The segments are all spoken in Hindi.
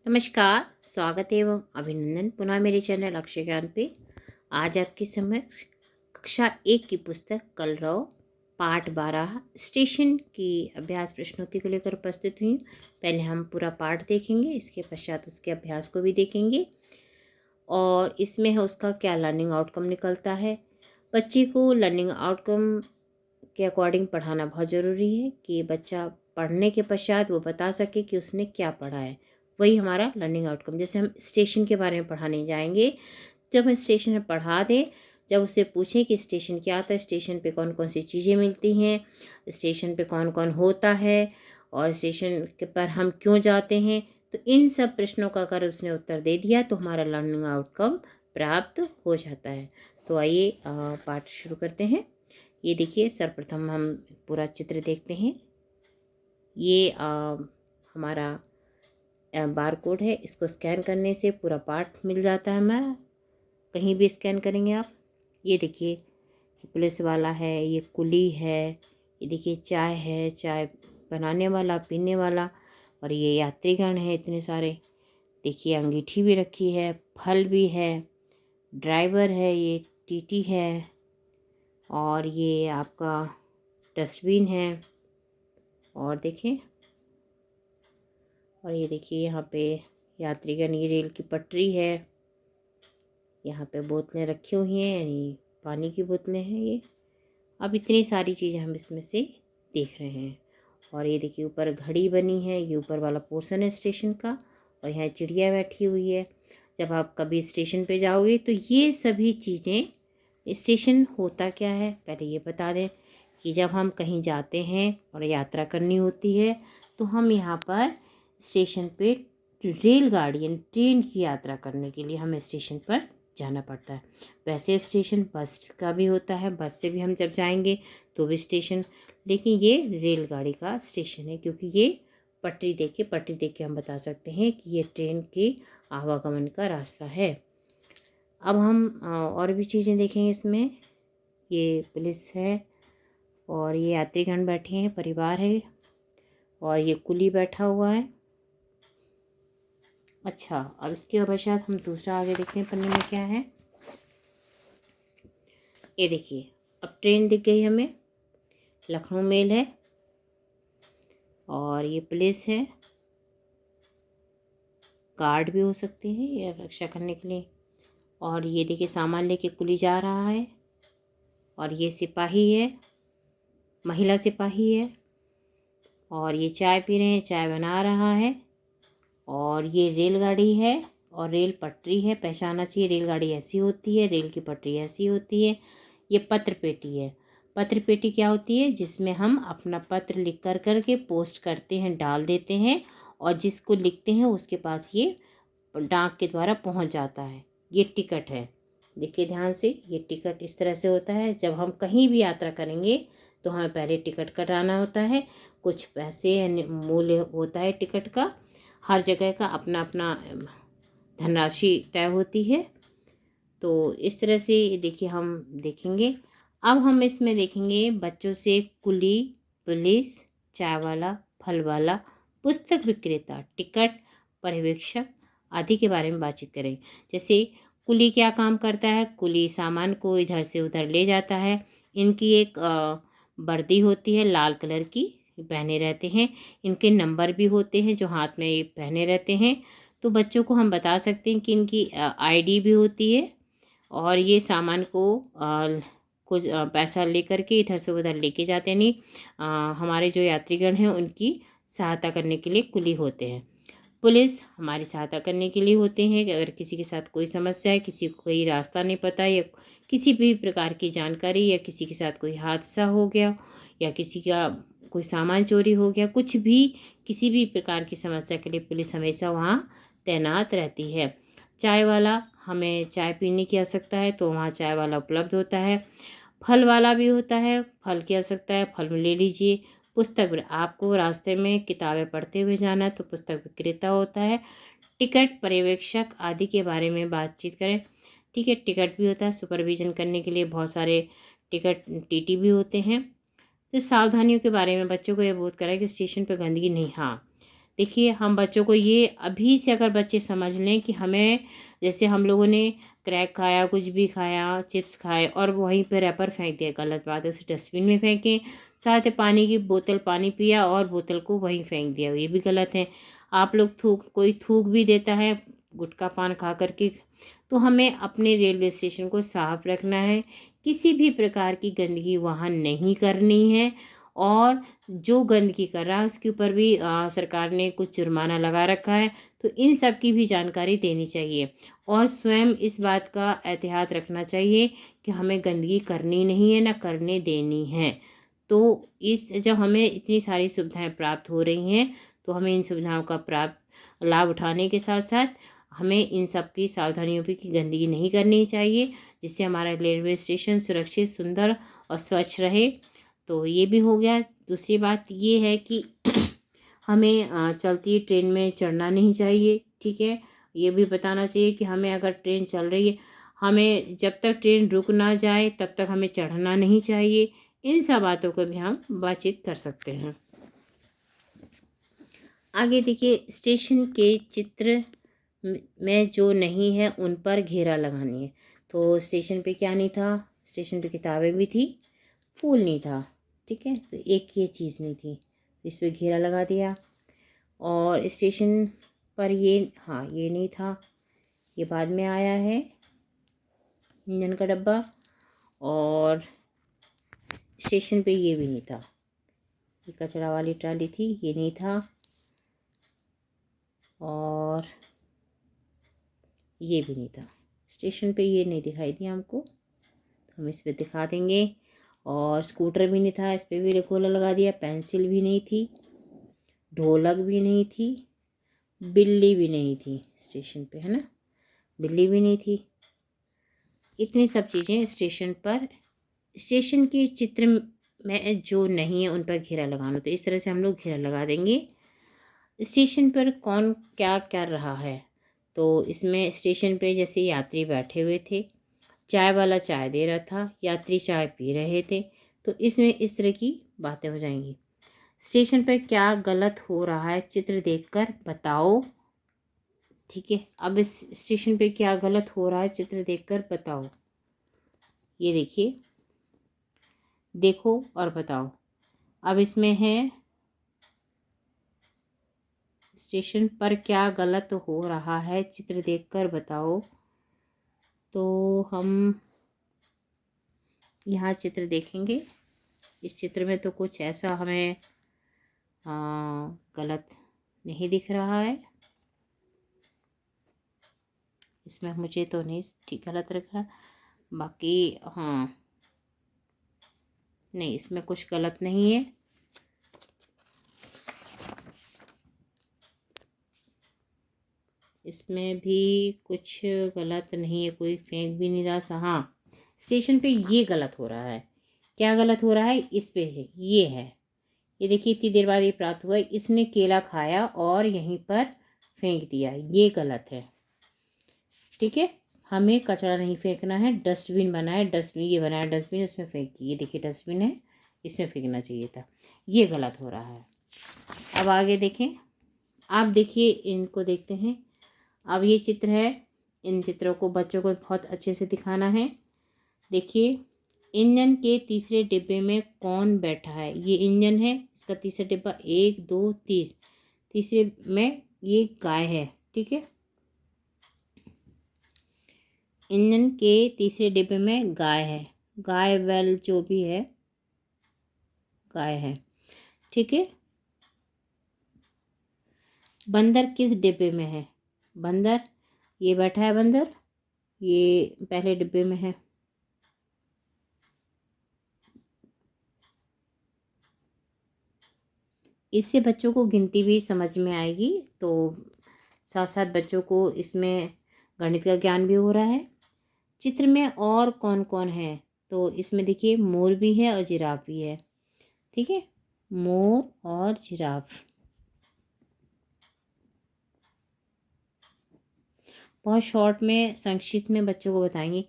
नमस्कार। स्वागत एवं अभिनंदन पुनः मेरे चैनल अक्षय ज्ञान पे। आज आपके समक्ष कक्षा 1 की पुस्तक कलरव पाठ 12 स्टेशन की अभ्यास प्रश्नोत्तरी को लेकर उपस्थित हुई हूँ। पहले हम पूरा पाठ देखेंगे, इसके पश्चात उसके अभ्यास को भी देखेंगे और इसमें है उसका क्या लर्निंग आउटकम निकलता है। बच्चे को लर्निंग आउटकम के अकॉर्डिंग पढ़ाना बहुत ज़रूरी है कि बच्चा पढ़ने के पश्चात वो बता सके कि उसने क्या पढ़ा है। वही हमारा लर्निंग आउटकम। जैसे हम स्टेशन के बारे में पढ़ाने जाएंगे, जब हम स्टेशन में पढ़ा दें, जब उससे पूछें कि स्टेशन क्या आता है, स्टेशन पे कौन कौन सी चीज़ें मिलती हैं, स्टेशन पे कौन कौन होता है और स्टेशन के पर हम क्यों जाते हैं, तो इन सब प्रश्नों का अगर उसने उत्तर दे दिया तो हमारा लर्निंग आउटकम प्राप्त हो जाता है। तो आइए पाठ शुरू करते हैं। ये देखिए, सर्वप्रथम हम पूरा चित्र देखते हैं। ये हमारा बार कोड है, इसको स्कैन करने से पूरा पाठ मिल जाता है हमें। कहीं भी स्कैन करेंगे आप। ये देखिए, पुलिस वाला है, ये कुली है, ये देखिए चाय है, चाय बनाने वाला, पीने वाला, और ये यात्रीगण है इतने सारे। देखिए अंगीठी भी रखी है, फल भी है, ड्राइवर है, ये टीटी है, और ये आपका डस्टबिन है। और देखें, और ये देखिए यहाँ पे यात्रीगण, ये रेल की पटरी है, यहाँ पे बोतलें रखी हुई हैं, यानी पानी की बोतलें हैं ये। अब इतनी सारी चीज़ें हम इसमें से देख रहे हैं। और ये देखिए ऊपर घड़ी बनी है, ये ऊपर वाला पोर्शन है स्टेशन का, और यहाँ चिड़िया बैठी हुई है। जब आप कभी स्टेशन पे जाओगे तो ये सभी चीज़ें, स्टेशन होता क्या है पहले ये बता दें कि जब हम कहीं जाते हैं और यात्रा करनी होती है तो हम यहाँ पर स्टेशन पे रेलगाड़ी यानी ट्रेन की यात्रा करने के लिए हमें स्टेशन पर जाना पड़ता है। वैसे स्टेशन बस का भी होता है, बस से भी हम जब जाएंगे तो भी स्टेशन, लेकिन ये रेलगाड़ी का स्टेशन है क्योंकि ये पटरी देख के हम बता सकते हैं कि ये ट्रेन के आवागमन का रास्ता है। अब हम और भी चीज़ें देखेंगे इसमें। ये पुलिस है और ये यात्रीगण बैठे हैं, परिवार है, और ये कुली बैठा हुआ है। अच्छा, अब इसके पश्चात हम दूसरा आगे देखते हैं पन्ने में क्या है। ये देखिए, अब ट्रेन दिख गई हमें, लखनऊ मेल है, और ये पुलिस है, गार्ड भी हो सकते हैं या रक्षा करने के लिए। और ये देखिए सामान लेके कुली जा रहा है, और ये सिपाही है, महिला सिपाही है, और ये चाय पी रहे हैं, चाय बना रहा है। और ये रेलगाड़ी है और रेल पटरी है, पहचाना चाहिए रेलगाड़ी ऐसी होती है, रेल की पटरी ऐसी होती है। ये पत्र पेटी है। पत्र पेटी क्या होती है? जिसमें हम अपना पत्र लिख कर करके पोस्ट करते हैं, डाल देते हैं, और जिसको लिखते हैं उसके पास ये डाक के द्वारा पहुंच जाता है। ये टिकट है, देखिए ध्यान से, ये टिकट इस तरह से होता है। जब हम कहीं भी यात्रा करेंगे तो हमें पहले टिकट कटाना होता है, कुछ पैसे यानी मूल्य होता है टिकट का। हर जगह का अपना अपना धनराशि तय होती है। तो इस तरह से देखिए हम देखेंगे। अब हम इसमें देखेंगे बच्चों से कुली, पुलिस, चाय वाला, फल वाला, पुस्तक विक्रेता, टिकट पर्यवेक्षक आदि के बारे में बातचीत करें। जैसे कुली क्या काम करता है? कुली सामान को इधर से उधर ले जाता है। इनकी एक वर्दी होती है लाल कलर की, पहने रहते हैं। इनके नंबर भी होते हैं जो हाथ में ये पहने रहते हैं। तो बच्चों को हम बता सकते हैं कि इनकी आईडी भी होती है, और ये सामान को कुछ पैसा लेकर के इधर से उधर लेके जाते हैं। नहीं, हमारे जो यात्रीगण हैं उनकी सहायता करने के लिए कुली होते हैं। पुलिस हमारी सहायता करने के लिए होते हैं कि अगर किसी के साथ कोई समस्या है, किसी को कोई रास्ता नहीं पता, या किसी भी प्रकार की जानकारी, या किसी के साथ कोई हादसा हो गया, या किसी का कोई सामान चोरी हो गया, कुछ भी किसी भी प्रकार की समस्या के लिए पुलिस हमेशा वहाँ तैनात रहती है। चाय वाला, हमें चाय पीने की आवश्यकता है तो वहाँ चाय वाला उपलब्ध होता है। फल वाला भी होता है, फल की आवश्यकता है, फल ले लीजिए। पुस्तक, आपको रास्ते में किताबें पढ़ते हुए जाना है तो पुस्तक विक्रेता होता है। टिकट पर्यवेक्षक आदि के बारे में बातचीत करें। ठीक है, टिकट भी होता है, सुपरविजन करने के लिए बहुत सारे टिकट टीटी भी होते हैं। तो सावधानियों के बारे में बच्चों को ये बोध कराएं कि स्टेशन पर गंदगी नहीं, हाँ देखिए हम बच्चों को ये अभी से अगर बच्चे समझ लें कि हमें, जैसे हम लोगों ने क्रैक खाया, कुछ भी खाया, चिप्स खाए और वहीं पे रैपर फेंक दिया, गलत बात है, उसे डस्टबिन में फेंकें। साथ ही पानी की बोतल, पानी पिया और बोतल को वहीं फेंक दिया, ये भी गलत है। आप लोग कोई थूक भी देता है गुटखा पान खा करके, तो हमें अपने रेलवे स्टेशन को साफ रखना है, किसी भी प्रकार की गंदगी वहाँ नहीं करनी है। और जो गंदगी कर रहा है उसके ऊपर भी सरकार ने कुछ जुर्माना लगा रखा है, तो इन सब की भी जानकारी देनी चाहिए। और स्वयं इस बात का एहतियात रखना चाहिए कि हमें गंदगी करनी नहीं है, ना करने देनी है। तो इस जब हमें इतनी सारी सुविधाएं प्राप्त हो रही हैं, तो हमें इन सुविधाओं का प्राप्त लाभ उठाने के साथ साथ हमें इन सब की सावधानियों पर की गंदगी नहीं करनी चाहिए, जिससे हमारा रेलवे स्टेशन सुरक्षित, सुंदर और स्वच्छ रहे। तो ये भी हो गया। दूसरी बात ये है कि हमें चलती ट्रेन में चढ़ना नहीं चाहिए, ठीक है। ये भी बताना चाहिए कि हमें अगर ट्रेन चल रही है, हमें जब तक ट्रेन रुक ना जाए तब तक हमें चढ़ना नहीं चाहिए। इन सब बातों को भी हम बातचीत कर सकते हैं। आगे देखिए, स्टेशन के चित्र में जो नहीं है उन पर घेरा लगानी है। तो स्टेशन पे क्या नहीं था, स्टेशन पे किताबें भी थी, फूल नहीं था, ठीक है। तो एक ये चीज़ नहीं थी, इस पर घेरा लगा दिया। और स्टेशन पर ये, हाँ ये नहीं था, ये बाद में आया है इंजन का डब्बा। और स्टेशन पे ये भी नहीं था, ये कचरा वाली ट्राली थी, ये नहीं था। और ये भी नहीं था, स्टेशन पे ये नहीं दिखाई दिया हमको, तो हम इस पर दिखा देंगे। और स्कूटर भी नहीं था, इस पर भी खोला लगा दिया। पेंसिल भी नहीं थी, ढोलक भी नहीं थी, बिल्ली भी नहीं थी स्टेशन पे, है ना, बिल्ली भी नहीं थी। इतनी सब चीज़ें स्टेशन पर, स्टेशन के चित्र में जो नहीं है उन पर घेरा लगाना। तो इस तरह से हम लोग घेरा लगा देंगे। स्टेशन पर कौन क्या कर रहा है, तो इसमें स्टेशन पे जैसे यात्री बैठे हुए थे, चाय वाला चाय दे रहा था, यात्री चाय पी रहे थे, तो इसमें इस तरह की बातें हो जाएंगी। स्टेशन पर क्या गलत हो रहा है चित्र देखकर बताओ, ठीक है। अब इस स्टेशन पे क्या गलत हो रहा है चित्र देखकर बताओ। ये देखिए, देखो और बताओ। अब इसमें है स्टेशन पर क्या गलत हो रहा है चित्र देखकर बताओ। तो हम यहाँ चित्र देखेंगे, इस चित्र में तो कुछ ऐसा हमें गलत नहीं दिख रहा है। इसमें मुझे तो नहीं ठीक गलत रखा, बाकी हाँ नहीं, इसमें कुछ गलत नहीं है। इसमें भी कुछ गलत नहीं है, कोई फेंक भी नहीं रहा सा। हाँ, स्टेशन पे ये गलत हो रहा है। क्या गलत हो रहा है, इस पे है, ये है, ये देखिए इतनी देर बाद ये प्राप्त हुआ, इसने केला खाया और यहीं पर फेंक दिया, ये गलत है, ठीक है। हमें कचरा नहीं फेंकना है, डस्टबिन बनाए, डस्टबिन ये बनाया डस्टबिन, उसमें फेंक, ये देखिए डस्टबिन है, इसमें फेंकना चाहिए था, ये गलत हो रहा है। अब आगे देखें, आप देखिए, इनको देखते हैं। अब ये चित्र है, इन चित्रों को बच्चों को बहुत अच्छे से दिखाना है। देखिए, इंजन के तीसरे डिब्बे में कौन बैठा है, ये इंजन है, इसका तीसरा डिब्बा 1 2 3, तीसरे में ये गाय है, ठीक है। इंजन के तीसरे डिब्बे में गाय है, गाय बैल जो भी है, गाय है, ठीक है। बंदर किस डिब्बे में है, बंदर ये बैठा है, बंदर ये पहले डिब्बे में है। इससे बच्चों को गिनती भी समझ में आएगी, तो साथ साथ बच्चों को इसमें गणित का ज्ञान भी हो रहा है। चित्र में और कौन कौन है, तो इसमें देखिए मोर भी है और जिराफ भी है, ठीक है, मोर और जिराफ। बहुत शॉर्ट में, संक्षिप्त में बच्चों को बताएंगे।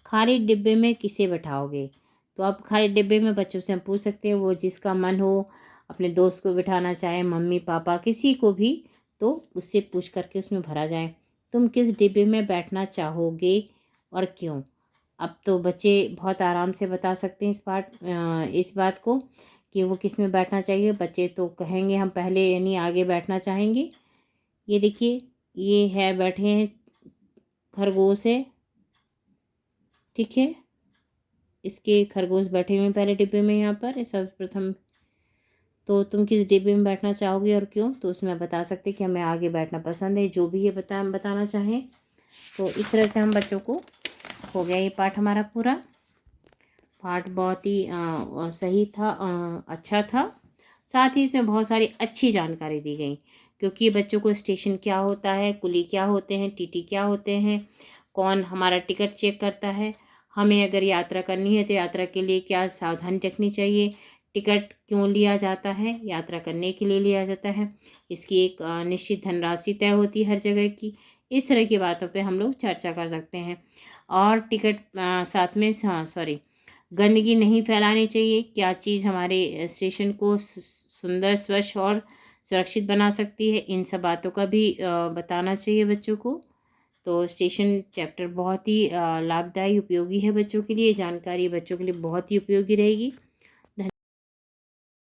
खाली डिब्बे में किसे बैठाओगे, तो आप खाली डिब्बे में बच्चों से हम पूछ सकते हैं, वो जिसका मन हो, अपने दोस्त को बिठाना चाहे, मम्मी पापा किसी को भी, तो उससे पूछ करके उसमें भरा जाए तुम किस डिब्बे में बैठना चाहोगे और क्यों। अब तो बच्चे बहुत आराम से बता सकते हैं इस बात को कि वो किस में बैठना चाहिए। बच्चे तो कहेंगे हम पहले यानी आगे बैठना चाहेंगे। ये देखिए, ये है बैठे हैं खरगोश है, ठीक है, इसके खरगोश बैठे हुए हैं पहले डिब्बे में। यहाँ पर सर्वप्रथम तो तुम किस डिब्बे में बैठना चाहोगे और क्यों, तो उसमें बता सकते कि हमें आगे बैठना पसंद है, जो भी ये बताना चाहें। तो इस तरह से हम बच्चों को, हो गया ये पाठ हमारा पूरा। पाठ बहुत ही सही था, अच्छा था। साथ ही इसमें बहुत सारी अच्छी जानकारी दी गई, क्योंकि बच्चों को स्टेशन क्या होता है, कुली क्या होते हैं, टीटी क्या होते हैं, कौन हमारा टिकट चेक करता है, हमें अगर यात्रा करनी है तो यात्रा के लिए क्या सावधानी रखनी चाहिए, टिकट क्यों लिया जाता है, यात्रा करने के लिए लिया जाता है, इसकी एक निश्चित धनराशि तय होती है हर जगह की। इस तरह की बातों पे हम लोग चर्चा कर सकते हैं। और टिकट साथ में, हाँ सॉरी, गंदगी नहीं फैलानी चाहिए, क्या चीज़ हमारे स्टेशन को सुंदर, स्वच्छ और सुरक्षित बना सकती है, इन सब बातों का भी बताना चाहिए बच्चों को। तो स्टेशन चैप्टर बहुत ही लाभदायी उपयोगी है बच्चों के लिए, जानकारी बच्चों के लिए बहुत ही उपयोगी रहेगी।